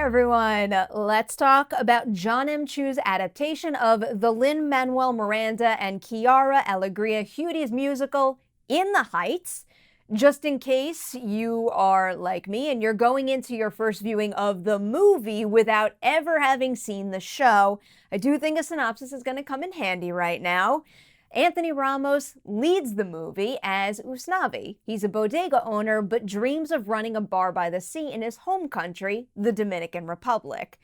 everyone, let's talk about Jon M's adaptation of the Lin-Manuel Miranda and Quiara Alegría Hudes musical, In the Heights. Just in case you are like me and you're going into your first viewing of the movie without ever having seen the show, I do think a synopsis is going to come in handy right now. Anthony Ramos leads the movie as Usnavi. He's a bodega owner, but dreams of running a bar by the sea in his home country, the Dominican Republic.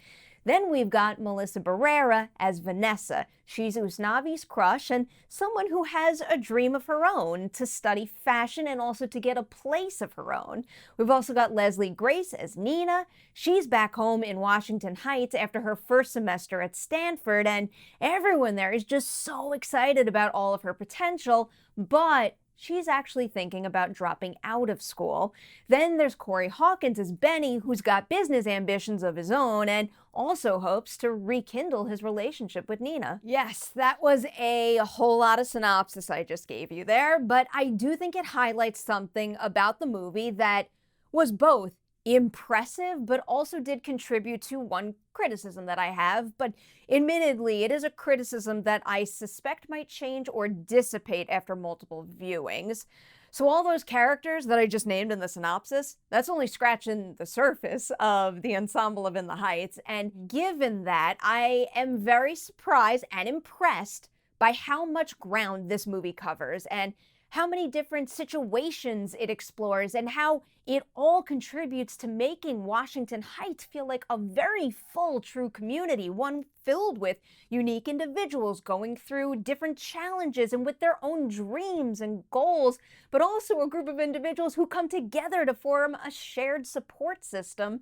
Then we've got Melissa Barrera as Vanessa. She's Usnavi's crush and someone who has a dream of her own to study fashion and also to get a place of her own. We've also got Leslie Grace as Nina. She's back home in Washington Heights after her first semester at Stanford, and everyone there is just so excited about all of her potential, but she's actually thinking about dropping out of school. Then there's Corey Hawkins as Benny, who's got business ambitions of his own and also hopes to rekindle his relationship with Nina. Yes, that was a whole lot of synopsis I just gave you there, but I do think it highlights something about the movie that was both impressive, but also did contribute to one criticism that I have, but admittedly, it is a criticism that I suspect might change or dissipate after multiple viewings. So all those characters that I just named in the synopsis, that's only scratching the surface of the ensemble of In the Heights, and given that, I am very surprised and impressed by how much ground this movie covers, and how many different situations it explores, and how it all contributes to making Washington Heights feel like a very full, true community, one filled with unique individuals going through different challenges and with their own dreams and goals, but also a group of individuals who come together to form a shared support system.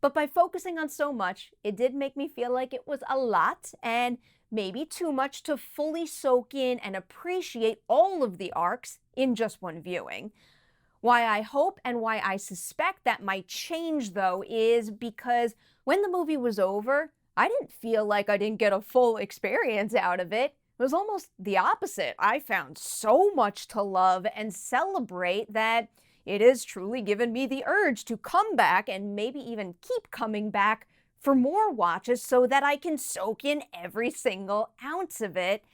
But by focusing on so much, it did make me feel like it was a lot, and maybe too much to fully soak in and appreciate all of the arcs in just one viewing. Why I hope and why I suspect that might change, though, is because when the movie was over, I didn't feel like I didn't get a full experience out of it. It was almost the opposite. I found so much to love and celebrate that it has truly given me the urge to come back and maybe even keep coming back for more watches so that I can soak in every single ounce of it.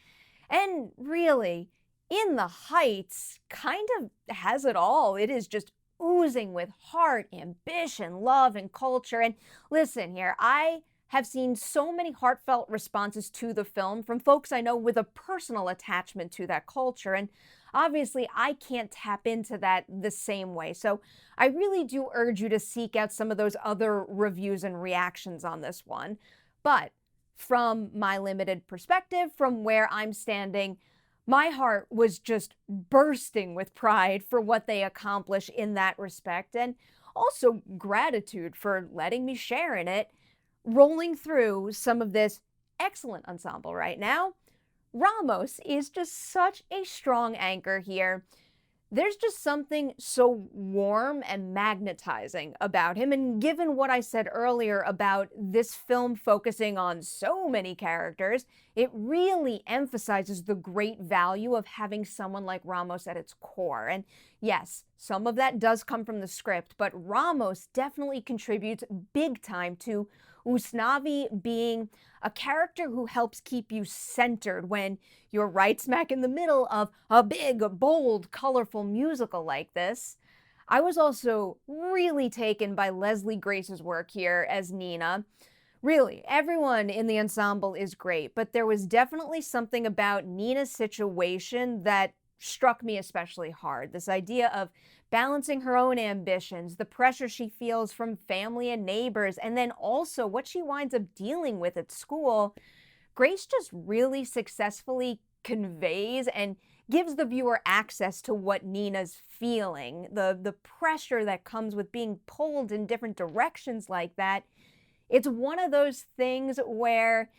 And really, In the Heights kind of has it all. It is just oozing with heart, ambition, love, and culture. And listen here, I have seen so many heartfelt responses to the film from folks I know with a personal attachment to that culture, and obviously I can't tap into that the same way, so I really do urge you to seek out some of those other reviews and reactions on this one. But from my limited perspective, from where I'm standing, my heart was just bursting with pride for what they accomplish in that respect, and also gratitude for letting me share in it. Rolling through some of this excellent ensemble right now, Ramos is just such a strong anchor here. There's just something so warm and magnetizing about him, and given what I said earlier about this film focusing on so many characters, it really emphasizes the great value of having someone like Ramos at its core. And yes, some of that does come from the script, but Ramos definitely contributes big time to Usnavi being a character who helps keep you centered when you're right smack in the middle of a big, bold, colorful musical like this. I was also really taken by Leslie Grace's work here as Nina. Really, everyone in the ensemble is great, but there was definitely something about Nina's situation that struck me especially hard. This idea of balancing her own ambitions, the pressure she feels from family and neighbors, and then also what she winds up dealing with at school. Grace just really successfully conveys and gives the viewer access to what Nina's feeling, the pressure that comes with being pulled in different directions like that. It's one of those things where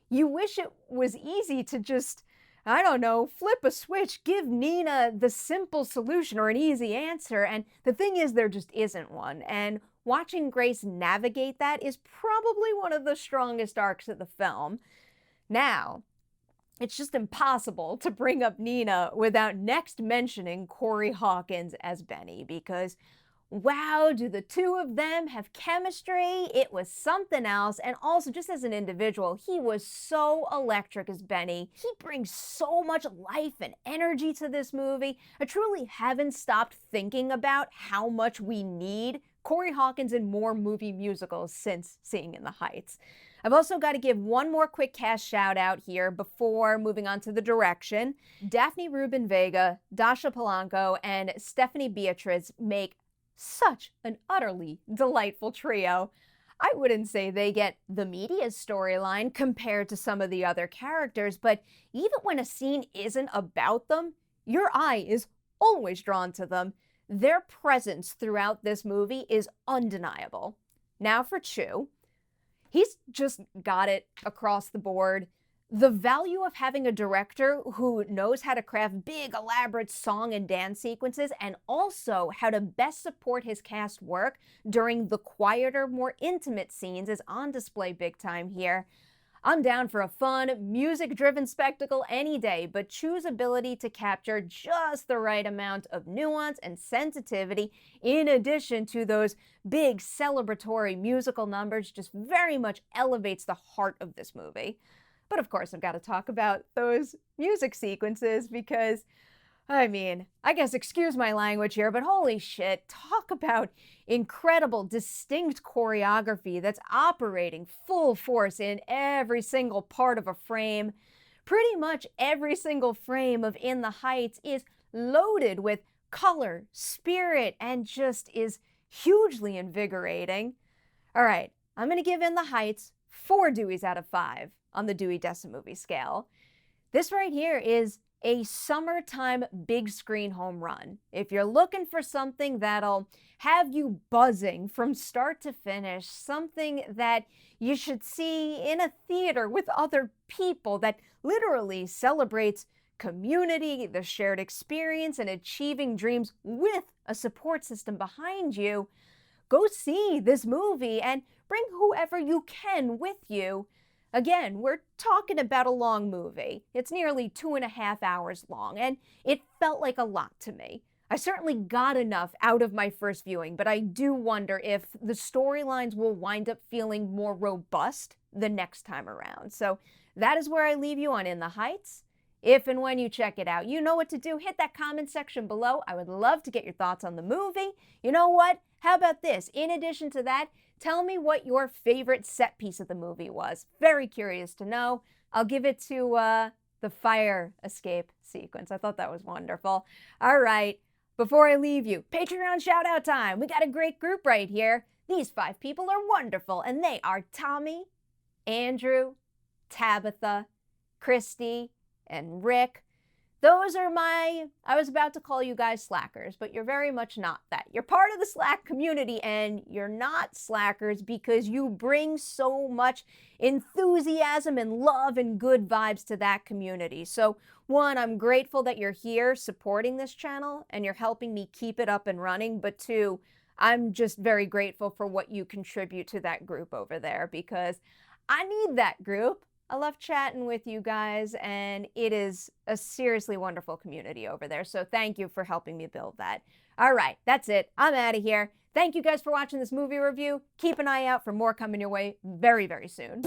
you wish it was easy to just, I don't know, flip a switch, give Nina the simple solution or an easy answer, and the thing is, there just isn't one. And watching Grace navigate that is probably one of the strongest arcs of the film. Now, it's just impossible to bring up Nina without next mentioning Corey Hawkins as Benny, because wow, do the two of them have chemistry? It was something else. And also, just as an individual, he was so electric as Benny. He brings so much life and energy to this movie. I truly haven't stopped thinking about how much we need Corey Hawkins in more movie musicals since seeing In the Heights. I've also got to give one more quick cast shout out here before moving on to the direction. Daphne Rubin-Vega, Dascha Polanco, and Stephanie Beatriz make such an utterly delightful trio. I wouldn't say they get the meatiest storyline compared to some of the other characters, but even when a scene isn't about them, your eye is always drawn to them. Their presence throughout this movie is undeniable. Now for Chu. He's just got it across the board. The value of having a director who knows how to craft big, elaborate song and dance sequences, and also how to best support his cast work during the quieter, more intimate scenes is on display big time here. I'm down for a fun, music-driven spectacle any day, but Chu's ability to capture just the right amount of nuance and sensitivity, in addition to those big celebratory musical numbers, just very much elevates the heart of this movie. But of course, I've got to talk about those music sequences because, I mean, I guess excuse my language here, but holy shit, talk about incredible, distinct choreography that's operating full force in every single part of a frame. Pretty much every single frame of In the Heights is loaded with color, spirit, and just is hugely invigorating. All right, I'm going to give In the Heights 4 Deweys out of 5 on the Dewey Decimovie scale. This right here is a summertime big screen home run. If you're looking for something that'll have you buzzing from start to finish, something that you should see in a theater with other people, that literally celebrates community, the shared experience, and achieving dreams with a support system behind you, go see this movie and bring whoever you can with you. Again, we're talking about a long movie. It's nearly 2.5 hours long, and it felt like a lot to me. I certainly got enough out of my first viewing, but I do wonder if the storylines will wind up feeling more robust the next time around. So that is where I leave you on In the Heights. If and when you check it out, you know what to do. Hit that comment section below. I would love to get your thoughts on the movie. You know what? How about this? In addition to that, tell me what your favorite set piece of the movie was. Very curious to know. I'll give it to the fire escape sequence. I thought that was wonderful. All right, before I leave you, Patreon shout out time. We got a great group right here. These 5 people are wonderful, and they are Tommy, Andrew, Tabitha, Christy, and Rick. Those are I was about to call you guys slackers, but you're very much not that. You're part of the Slack community, and you're not slackers because you bring so much enthusiasm and love and good vibes to that community. So, 1, I'm grateful that you're here supporting this channel and you're helping me keep it up and running, but 2, I'm just very grateful for what you contribute to that group over there because I need that group. I love chatting with you guys, and it is a seriously wonderful community over there. So thank you for helping me build that. All right, that's it. I'm out of here. Thank you guys for watching this movie review. Keep an eye out for more coming your way very, very soon.